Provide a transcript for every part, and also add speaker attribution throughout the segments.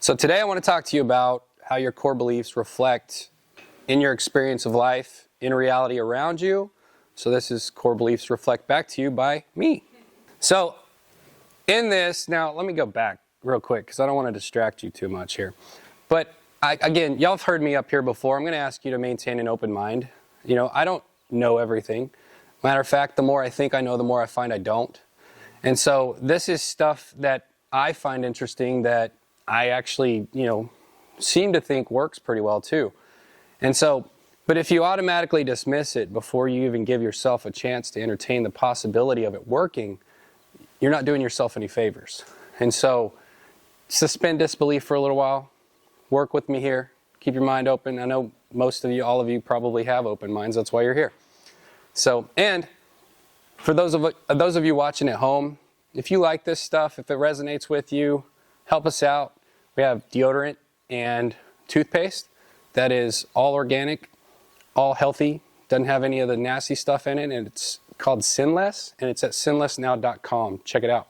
Speaker 1: So today I want to talk to you about how your core beliefs reflect in your experience of life, in reality around you. So this is core beliefs reflect back to you by me. So in this, now let me go back real quick because I don't want to distract you too much here. But again, y'all have heard me up here before. I'm going to ask you to maintain an open mind. You know, I don't know everything. Matter of fact, the more I think I know, the more I find I don't. And so this is stuff that I find interesting that I actually, seem to think works pretty well too. And so, but if you automatically dismiss it before you even give yourself a chance to entertain the possibility of it working, you're not doing yourself any favors. And so, suspend disbelief for a little while. Work with me here. Keep your mind open. I know most of you, all of you probably have open minds. That's why you're here. So, and for those of you watching at home, if you like this stuff, if it resonates with you, help us out. We have deodorant and toothpaste that is all organic, all healthy, doesn't have any of the nasty stuff in it, and it's called Sinless, and it's at sinlessnow.com. Check it out.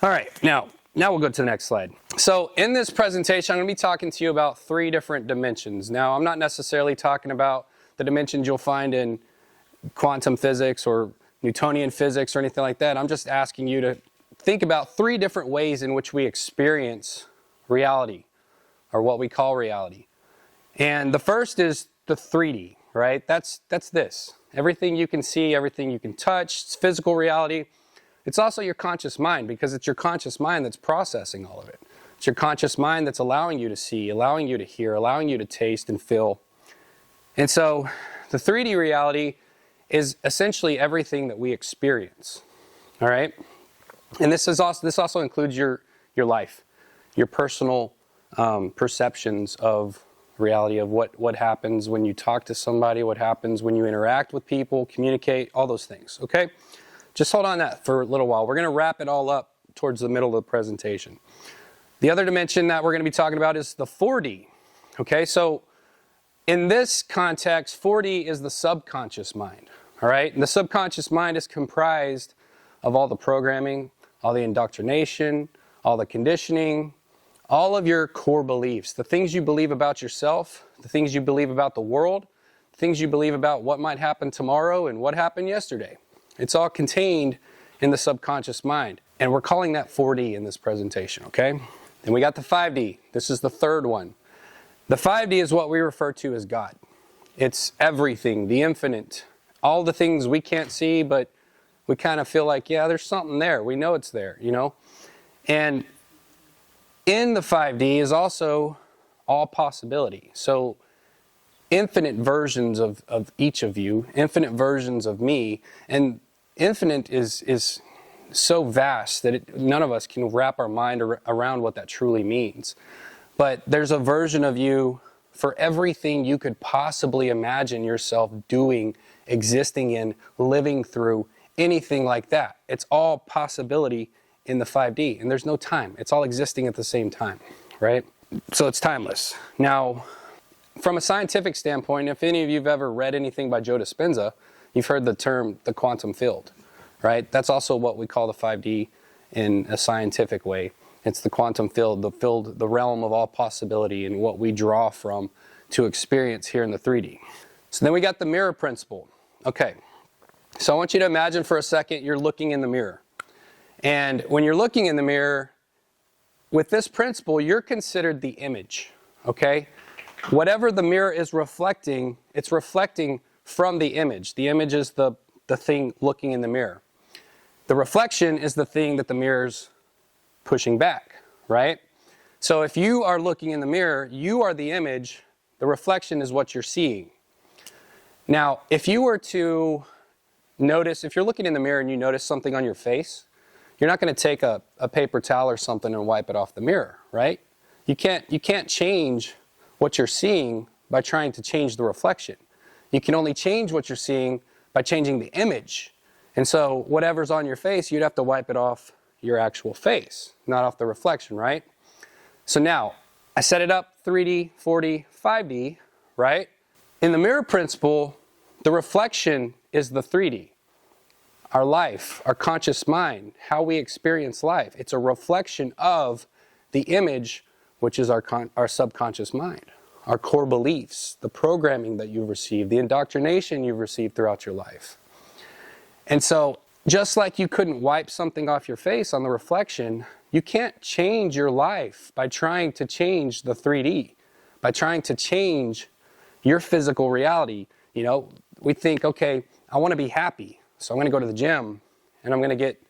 Speaker 1: All right, now we'll go to the next slide. So in this presentation, I'm going to be talking to you about 3 different dimensions. Now, I'm not necessarily talking about the dimensions you'll find in quantum physics or Newtonian physics or anything like that. I'm just asking you to think about 3 different ways in which we experience reality, or what we call reality. And the first is the 3D, right? That's this. Everything you can see, everything you can touch, it's physical reality. It's also your conscious mind, because it's your conscious mind that's processing all of it. It's your conscious mind that's allowing you to see, allowing you to hear, allowing you to taste and feel. And so the 3D reality is essentially everything that we experience, all right? And this also includes your life, your personal perceptions of reality, of what happens when you talk to somebody, what happens when you interact with people, communicate, all those things, okay? Just hold on that for a little while. We're going to wrap it all up towards the middle of the presentation. The other dimension that we're going to be talking about is the 4D, okay? So in this context, 4D is the subconscious mind, all right? And the subconscious mind is comprised of all the programming, all the indoctrination, all the conditioning, all of your core beliefs, the things you believe about yourself, the things you believe about the world, the things you believe about what might happen tomorrow and what happened yesterday. It's all contained in the subconscious mind. And we're calling that 4D in this presentation, okay? Then we got the 5D. This is the third one. The 5D is what we refer to as God. It's everything, the infinite, all the things we can't see, but we kind of feel like, yeah, there's something there. We know it's there, And in the 5D is also all possibility. So infinite versions of each of you, infinite versions of me, and infinite is so vast that none of us can wrap our mind around what that truly means. But there's a version of you for everything you could possibly imagine yourself doing, existing in, living through, anything like that. It's all possibility in the 5D, and there's no time. It's all existing at the same time, right? So it's timeless. Now, from a scientific standpoint, if any of you have ever read anything by Joe Dispenza, you've heard the term the quantum field, right? That's also what we call the 5D in a scientific way. It's the quantum field, the realm of all possibility, and what we draw from to experience here in the 3D. So then we got the mirror principle. Okay. So I want you to imagine for a second you're looking in the mirror. And when you're looking in the mirror, with this principle, you're considered the image, okay? Whatever the mirror is reflecting, it's reflecting from the image. The image is the thing looking in the mirror. The reflection is the thing that the mirror's pushing back, right? So if you are looking in the mirror, you are the image, the reflection is what you're seeing. Now, if you were to notice, if you're looking in the mirror and you notice something on your face, you're not going to take a paper towel or something and wipe it off the mirror, right? You can't change what you're seeing by trying to change the reflection. You can only change what you're seeing by changing the image. And so whatever's on your face, you'd have to wipe it off your actual face, not off the reflection, right? So now, I set it up 3D, 4D, 5D, right? In the mirror principle, the reflection is the 3D. Our life, our conscious mind, how we experience life. It's a reflection of the image, which is our subconscious mind, our core beliefs, the programming that you've received, the indoctrination you've received throughout your life. And so, just like you couldn't wipe something off your face on the reflection, you can't change your life by trying to change the 3D, by trying to change your physical reality. You know, we think, okay, I want to be happy, so I'm going to go to the gym, and I'm going to get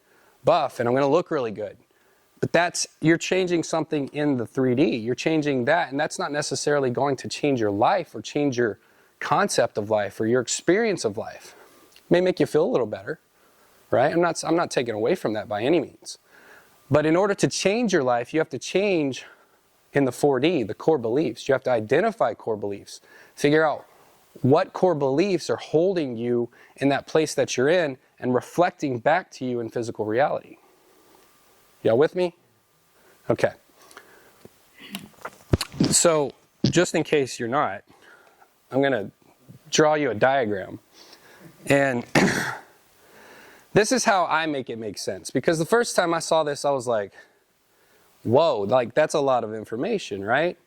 Speaker 1: buff, and I'm going to look really good. But you're changing something in the 3D. You're changing that, and that's not necessarily going to change your life or change your concept of life or your experience of life. It may make you feel a little better, right? I'm not taking away from that by any means. But in order to change your life, you have to change in the 4D, the core beliefs. You have to identify core beliefs. Figure out what core beliefs are holding you in that place that you're in and reflecting back to you in physical reality. Y'all with me? Okay. So, just in case you're not, I'm going to draw you a diagram. And this is how I make it make sense. Because the first time I saw this, I was like, whoa, like that's a lot of information, right?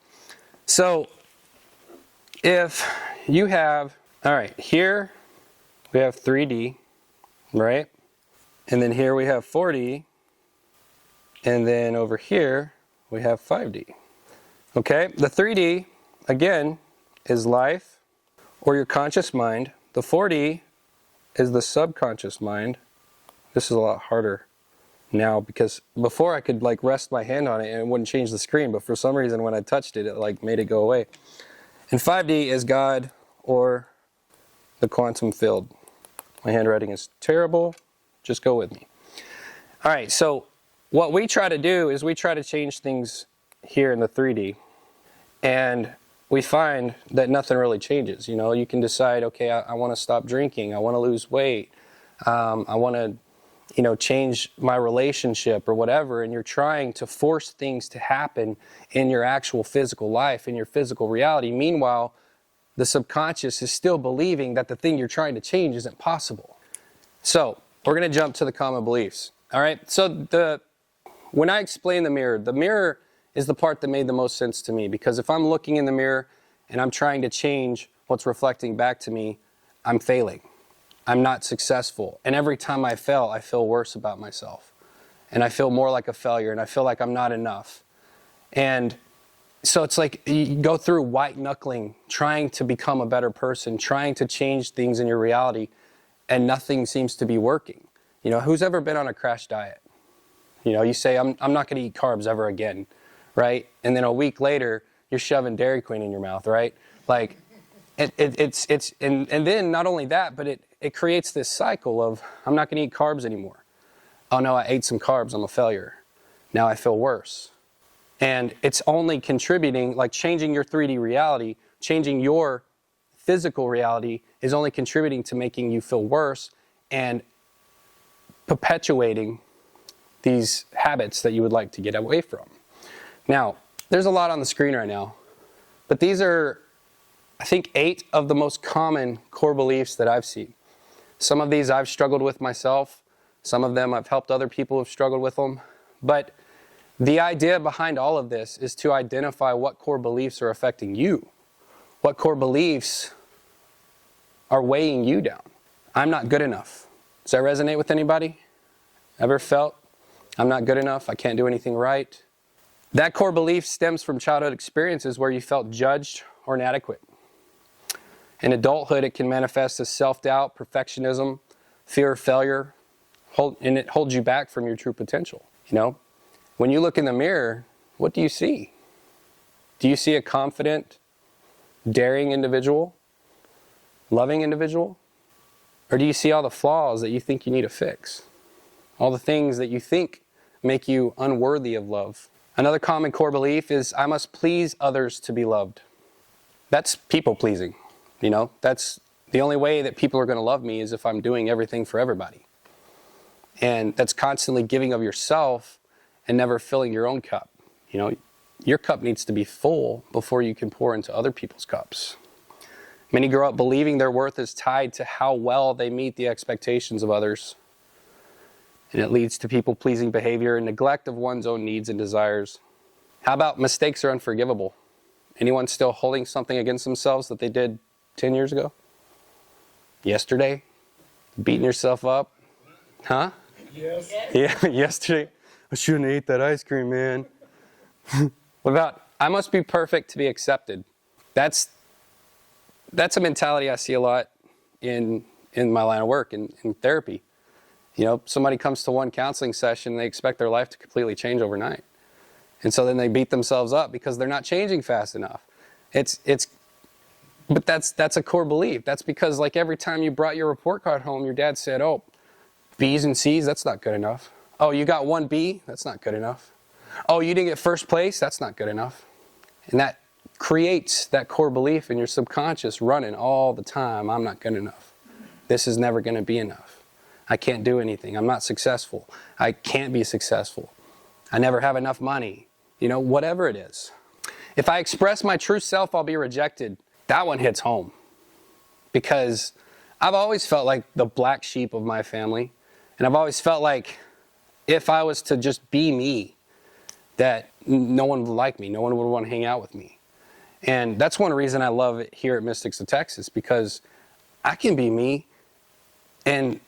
Speaker 1: So, if you have, all right, here we have 3D, right? And then here we have 4D. And then over here, we have 5D. Okay, the 3D, again, is life, or your conscious mind. The 4D is the subconscious mind. This is a lot harder now, because before I could like rest my hand on it and it wouldn't change the screen, but for some reason when I touched it, it like made it go away. And 5D is God, or the quantum field. My handwriting is terrible, just go with me. All right, so what we try to do is we try to change things here in the 3D, and we find that nothing really changes. You know, you can decide, okay, I want to stop drinking, I want to lose weight, I want to, you know, change my relationship or whatever, and you're trying to force things to happen in your actual physical life, in your physical reality. Meanwhile, the subconscious is still believing that the thing you're trying to change isn't possible. So, we're going to jump to the common beliefs. All right, so when I explain the mirror is the part that made the most sense to me, because if I'm looking in the mirror and I'm trying to change what's reflecting back to me, I'm failing. I'm not successful. And every time I fail, I feel worse about myself. And I feel more like a failure, and I feel like I'm not enough. And so it's like you go through white knuckling, trying to become a better person, trying to change things in your reality, and nothing seems to be working. You know, who's ever been on a crash diet? You know, you say, I'm not going to eat carbs ever again, right? And then a week later, you're shoving Dairy Queen in your mouth, right? Like, and then not only that, but it creates this cycle of, I'm not going to eat carbs anymore. Oh no, I ate some carbs, I'm a failure. Now I feel worse. And it's only contributing, like changing your 3D reality, changing your physical reality is only contributing to making you feel worse and perpetuating these habits that you would like to get away from. Now, there's a lot on the screen right now, but these are, I think, 8 of the most common core beliefs that I've seen. Some of these I've struggled with myself. Some of them I've helped other people who've struggled with them. But the idea behind all of this is to identify what core beliefs are affecting you. What core beliefs are weighing you down. I'm not good enough. Does that resonate with anybody? Ever felt, I'm not good enough, I can't do anything right? That core belief stems from childhood experiences where you felt judged or inadequate. In adulthood, it can manifest as self-doubt, perfectionism, fear of failure, and it holds you back from your true potential. You know, when you look in the mirror, what do you see? Do you see a confident, daring individual, loving individual? Or do you see all the flaws that you think you need to fix? All the things that you think make you unworthy of love? Another common core belief is, I must please others to be loved. That's people pleasing. You know, that's the only way that people are going to love me is if I'm doing everything for everybody. And that's constantly giving of yourself and never filling your own cup. You know, your cup needs to be full before you can pour into other people's cups. Many grow up believing their worth is tied to how well they meet the expectations of others. And it leads to people-pleasing behavior and neglect of one's own needs and desires. How about mistakes are unforgivable? Anyone still holding something against themselves that they did 10 years ago? Yesterday? Beating yourself up? Huh?
Speaker 2: Yes.
Speaker 1: Yeah, yesterday. I shouldn't have ate that ice cream, man. What about, I must be perfect to be accepted? That's a mentality I see a lot in my line of work, in therapy. You know, somebody comes to one counseling session and they expect their life to completely change overnight. And so then they beat themselves up because they're not changing fast enough. But that's a core belief. That's because like every time you brought your report card home, your dad said, oh, B's and C's, that's not good enough. Oh, you got 1 B? That's not good enough. Oh, you didn't get first place? That's not good enough. And that creates that core belief in your subconscious running all the time. I'm not good enough. This is never going to be enough. I can't do anything. I'm not successful. I can't be successful. I never have enough money. You know, whatever it is. If I express my true self, I'll be rejected. That one hits home. Because I've always felt like the black sheep of my family. And I've always felt like if I was to just be me, that no one would like me. No one would want to hang out with me. And that's one reason I love it here at Mystics of Texas, because I can be me. And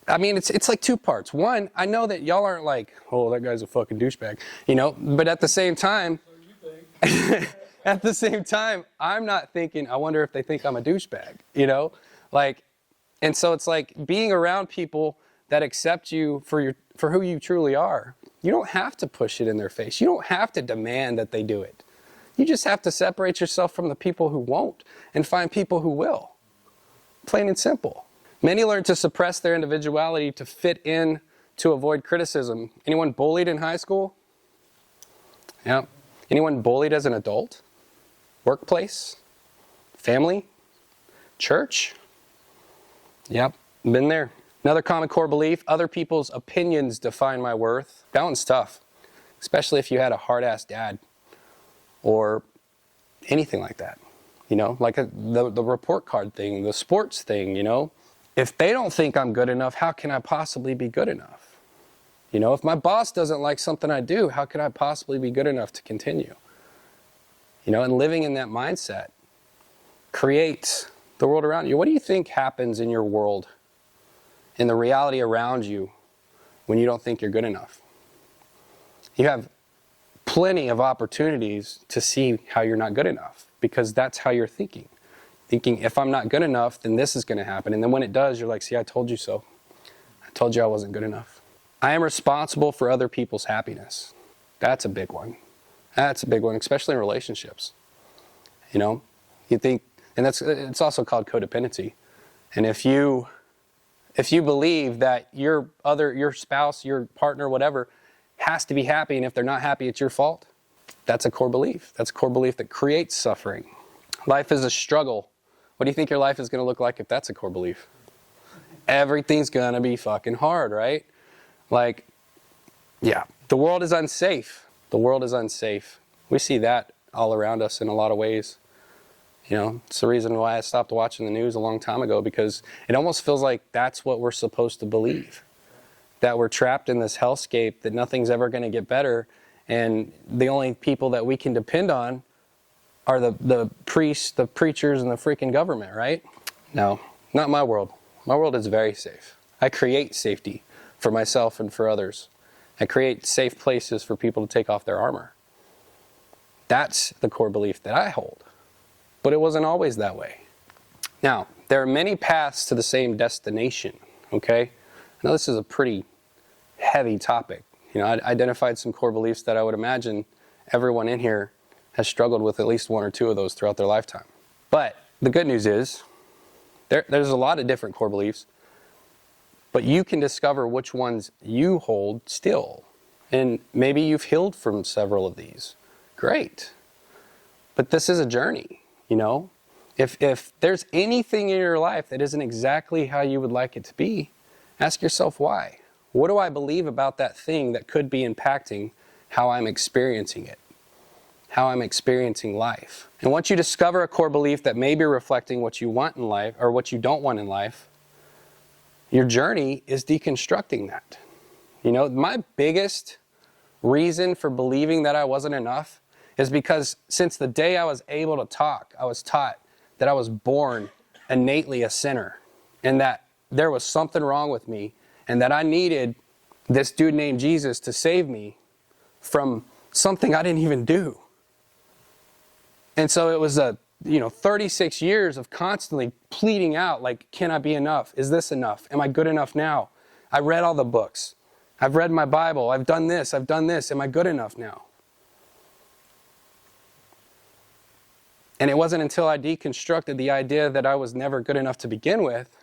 Speaker 1: I mean, it's like two parts. One, I know that y'all aren't like, oh, that guy's a fucking douchebag, you know, but at the same time, at the same time, I'm not thinking, I wonder if they think I'm a douchebag, you know, like, and so it's like being around people that accept you for who you truly are. You don't have to push it in their face. You don't have to demand that they do it. You just have to separate yourself from the people who won't and find people who will. Plain and simple. Many learn to suppress their individuality to fit in to avoid criticism. Anyone bullied in high school? Yeah. Anyone bullied as an adult? Workplace? Family? Church? Yep, been there. Another common core belief, other people's opinions define my worth. That one's tough, especially if you had a hard-ass dad or anything like that. You know, like the report card thing, the sports thing, you know. If they don't think I'm good enough, how can I possibly be good enough? You know, if my boss doesn't like something I do, how could I possibly be good enough to continue? You know, and living in that mindset creates the world around you. What do you think happens in your world, in the reality around you, when you don't think you're good enough? You have plenty of opportunities to see how you're not good enough, because that's how you're thinking. Thinking, if I'm not good enough, then this is going to happen. And then when it does, you're like, see, I told you so. I told you I wasn't good enough. I am responsible for other people's happiness. That's a big one. That's a big one, especially in relationships. You know, you think, and it's also called codependency. And if you believe that your spouse, your partner, whatever, has to be happy, and if they're not happy, it's your fault, that's a core belief. That's a core belief that creates suffering. Life is a struggle. What do you think your life is going to look like if that's a core belief? Everything's going to be fucking hard, right? Like, yeah, the world is unsafe. The world is unsafe. We see that all around us in a lot of ways. You know, it's the reason why I stopped watching the news a long time ago, because it almost feels like that's what we're supposed to believe. That we're trapped in this hellscape, that nothing's ever going to get better, and the only people that we can depend on are the priests, the preachers, and the freaking government, right? No, not my world. My world is very safe. I create safety for myself and for others. I create safe places for people to take off their armor. That's the core belief that I hold. But it wasn't always that way. Now, there are many paths to the same destination, okay? I know this is a pretty heavy topic. You know, I identified some core beliefs that I would imagine everyone in here has struggled with at least one or two of those throughout their lifetime. But the good news is, there's a lot of different core beliefs, but you can discover which ones you hold still. And maybe you've healed from several of these. Great. But this is a journey, you know? If there's anything in your life that isn't exactly how you would like it to be, ask yourself why. What do I believe about that thing that could be impacting how I'm experiencing it? How I'm experiencing life. And once you discover a core belief that may be reflecting what you want in life or what you don't want in life, your journey is deconstructing that. You know, my biggest reason for believing that I wasn't enough is because since the day I was able to talk, I was taught that I was born innately a sinner and that there was something wrong with me and that I needed this dude named Jesus to save me from something I didn't even do. And so it was 36 years of constantly pleading out, like, can I be enough? Is this enough? Am I good enough now? I read all the books. I've read my Bible. I've done this. Am I good enough now? And it wasn't until I deconstructed the idea that I was never good enough to begin with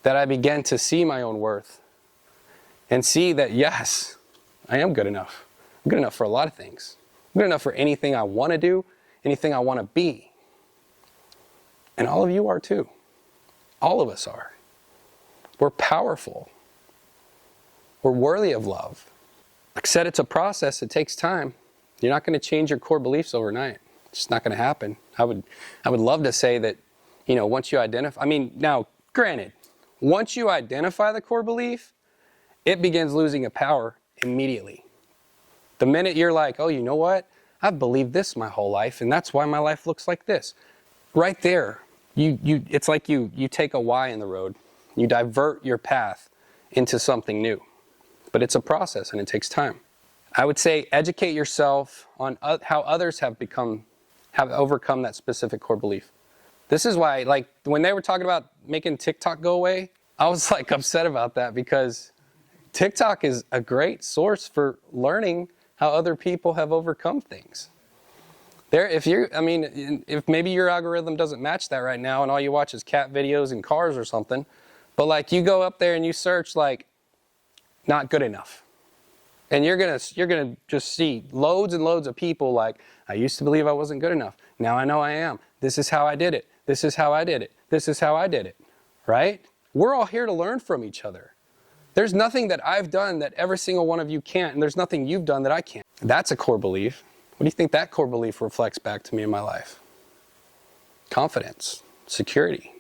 Speaker 1: that I began to see my own worth and see that, yes, I am good enough. I'm good enough for a lot of things. I'm good enough for anything I want to do, anything I want to be. And all of you are too. All of us are. We're powerful. We're worthy of love. Like I said, it's a process. It takes time. You're not going to change your core beliefs overnight. It's just not going to happen. I would love to say that, once you identify, now, granted, once you identify the core belief, it begins losing a power immediately. The minute you're like, oh, you know what? I've believed this my whole life, and that's why my life looks like this. Right there, it's like you take a Y in the road. You divert your path into something new. But it's a process, and it takes time. I would say educate yourself on how others have overcome that specific core belief. This is why, like, when they were talking about making TikTok go away, I was like upset about that because TikTok is a great source for learning how other people have overcome things. If maybe your algorithm doesn't match that right now and all you watch is cat videos and cars or something, but like you go up there and you search like not good enough. And you're gonna just see loads and loads of people like, I used to believe I wasn't good enough. Now I know I am. This is how I did it. This is how I did it. This is how I did it. Right? We're all here to learn from each other. There's nothing that I've done that every single one of you can't, and there's nothing you've done that I can't. That's a core belief. What do you think that core belief reflects back to me in my life? Confidence, security,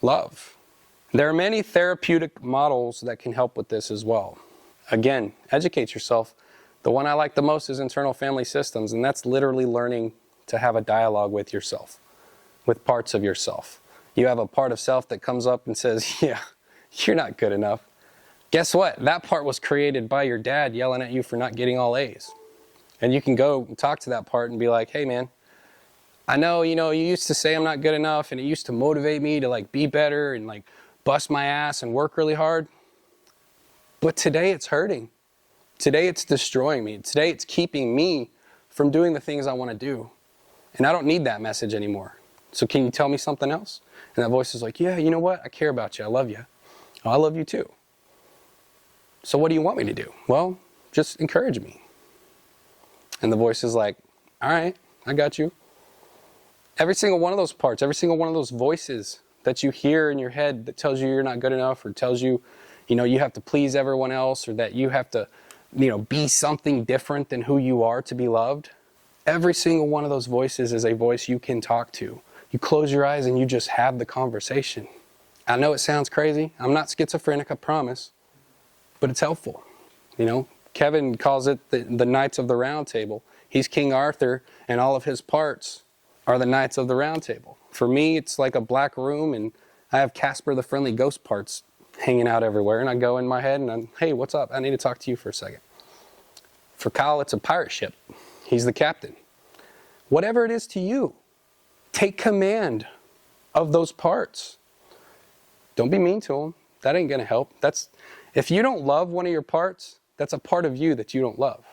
Speaker 1: love. There are many therapeutic models that can help with this as well. Again, educate yourself. The one I like the most is internal family systems, and that's literally learning to have a dialogue with yourself, with parts of yourself. You have a part of self that comes up and says, yeah, you're not good enough. Guess what? That part was created by your dad yelling at you for not getting all A's. And you can go and talk to that part and be like, hey man, I know, you used to say I'm not good enough and it used to motivate me to like be better and like bust my ass and work really hard. But today it's hurting. Today it's destroying me. Today it's keeping me from doing the things I want to do. And I don't need that message anymore. So can you tell me something else? And that voice is like, yeah, you know what? I care about you. I love you. Oh, I love you too. So what do you want me to do? Well, just encourage me. And the voice is like, all right, I got you. Every single one of those parts, every single one of those voices that you hear in your head that tells you you're not good enough or tells you, you have to please everyone else or that you have to, be something different than who you are to be loved. Every single one of those voices is a voice you can talk to. You close your eyes and you just have the conversation. I know it sounds crazy. I'm not schizophrenic, I promise. But it's helpful. Kevin calls it the Knights of the Round Table. He's King Arthur, and all of his parts are the Knights of the Round Table. For me, it's like a black room, and I have Casper the Friendly Ghost parts hanging out everywhere, and I go in my head, and I'm, hey, what's up? I need to talk to you for a second. For Kyle, it's a pirate ship. He's the captain. Whatever it is to you, take command of those parts. Don't be mean to them. That ain't going to help. If you don't love one of your parts, that's a part of you that you don't love.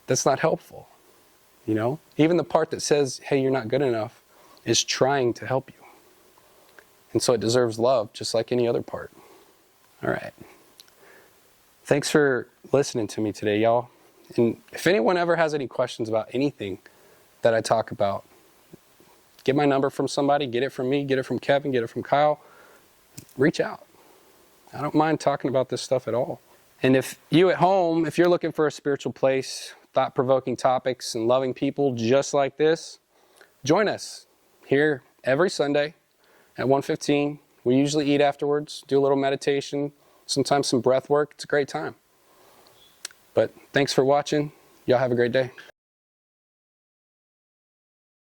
Speaker 1: That's not helpful. Even the part that says, hey, you're not good enough is trying to help you. And so it deserves love just like any other part. All right. Thanks for listening to me today, y'all. And if anyone ever has any questions about anything that I talk about, get my number from somebody, get it from me, get it from Kevin, get it from Kyle. Reach out. I don't mind talking about this stuff at all. And if you at home, if you're looking for a spiritual place, thought-provoking topics, and loving people just like this, join us here every Sunday at 1:15. We usually eat afterwards, do a little meditation, sometimes some breath work. It's a great time. But thanks for watching. Y'all have a great day.